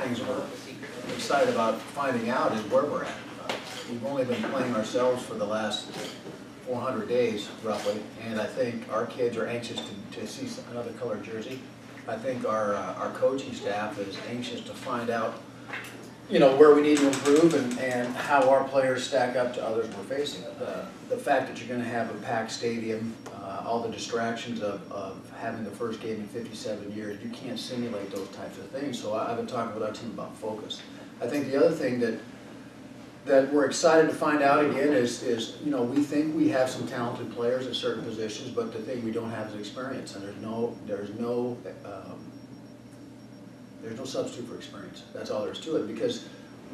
things we're excited about finding out is where we're at. We've only been playing ourselves for the last 400 days, roughly, and I think our kids are anxious to see another colored jersey. I think our coaching staff is anxious to find out, you know, where we need to improve and how our players stack up to others we're facing. The fact that you're going to have a packed stadium, all the distractions of having the first game in 57 years, you can't simulate those types of things. So I've been talking with our team about focus. I think the other thing that we're excited to find out again is, you know, we think we have some talented players at certain positions, but the thing we don't have is experience, and there's no substitute for experience. That's all there is to it, because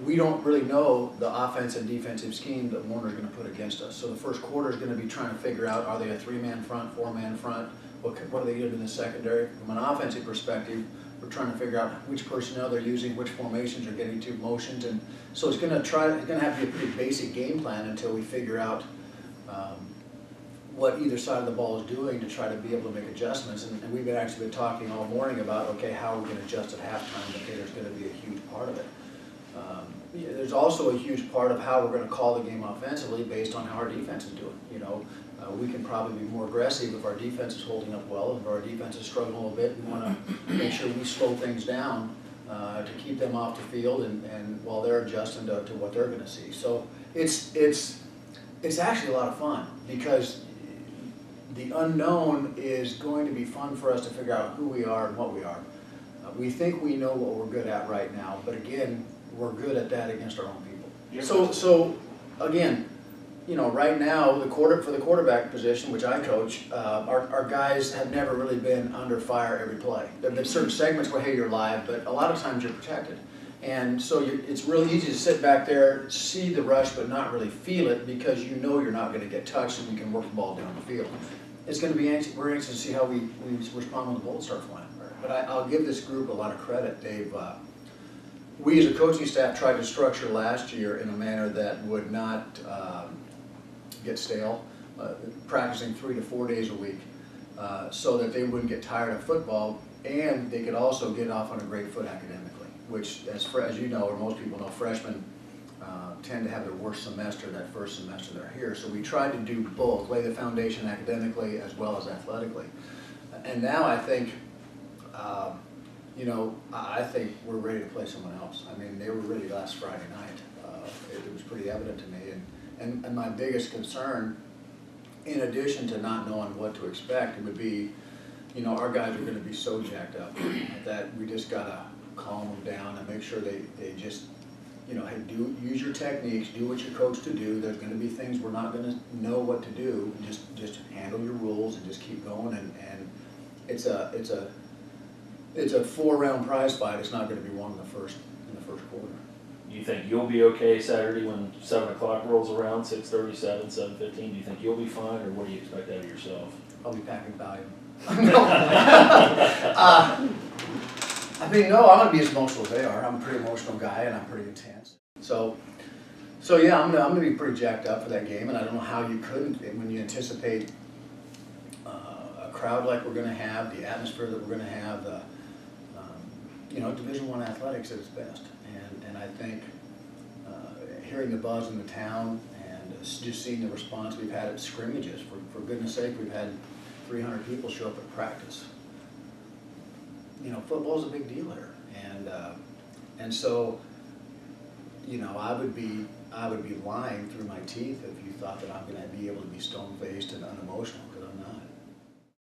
we don't really know the offense and defensive scheme that Warner's going to put against us. So the first quarter is going to be trying to figure out, are they a 3-man front, 4-man front? What are they going to do in the secondary? From an offensive perspective, we're trying to figure out which personnel they're using, which formations are getting to motions, and so it's going to have to be a pretty basic game plan until we figure out what either side of the ball is doing to try to be able to make adjustments. And we've actually been talking all morning about, okay, how are we going to adjust at halftime? Okay, there's going to be a huge part of it. There's also a huge part of how we're going to call the game offensively based on how our defense is doing. You know, we can probably be more aggressive if our defense is holding up well. If our defense is struggling a little bit, we want to make sure we slow things down to keep them off the field and while they're adjusting to what they're going to see. So it's actually a lot of fun, because the unknown is going to be fun for us to figure out who we are and what we are. We think we know what we're good at right now, but again, we're good at that against our own people. Yeah. So again, you know, right now for the quarterback position, which I coach, our guys have never really been under fire every play. There have been certain segments where, hey, you're live, but a lot of times you're protected. And so it's really easy to sit back there, see the rush, but not really feel it, because you know you're not going to get touched and you can work the ball down the field. It's going to be we're anxious to see how we respond when the bullets start flying. But I'll give this group a lot of credit. We as a coaching staff tried to structure last year in a manner that would not get stale, practicing 3 to 4 days a week, so that they wouldn't get tired of football, and they could also get off on a great foot academically, which, as you know, or most people know, freshmen tend to have their worst semester that first semester they're here. So we tried to do both, lay the foundation academically as well as athletically. And now I think, you know, I think we're ready to play someone else. I mean, they were ready last Friday night. It was pretty evident to me. And my biggest concern, in addition to not knowing what to expect, it would be, you know, our guys are going to be so jacked up that we just got to calm them down and make sure they just, you know, hey, use your techniques, do what you're coached to do. There's going to be things we're not going to know what to do. Just handle your rules and just keep going. And it's a 4-round prize fight. It's not going to be won in the first quarter. You think you'll be okay Saturday when 7 o'clock rolls around, 6:37, 7:15? Do you think you'll be fine, or what do you expect out of yourself? I'll be packing Valium. I mean, no, I'm going to be as emotional as they are. I'm a pretty emotional guy, and I'm pretty intense. So yeah, I'm going to be pretty jacked up for that game, and I don't know how you couldn't when you anticipate a crowd like we're going to have, the atmosphere that we're going to have, you know, Division I athletics at its best. And I think hearing the buzz in the town and just seeing the response we've had at scrimmages, for goodness sake, we've had 300 people show up at practice. You know, football's a big deal here, and so, you know, I would be lying through my teeth if you thought that I'm going to be able to be stone-faced and unemotional.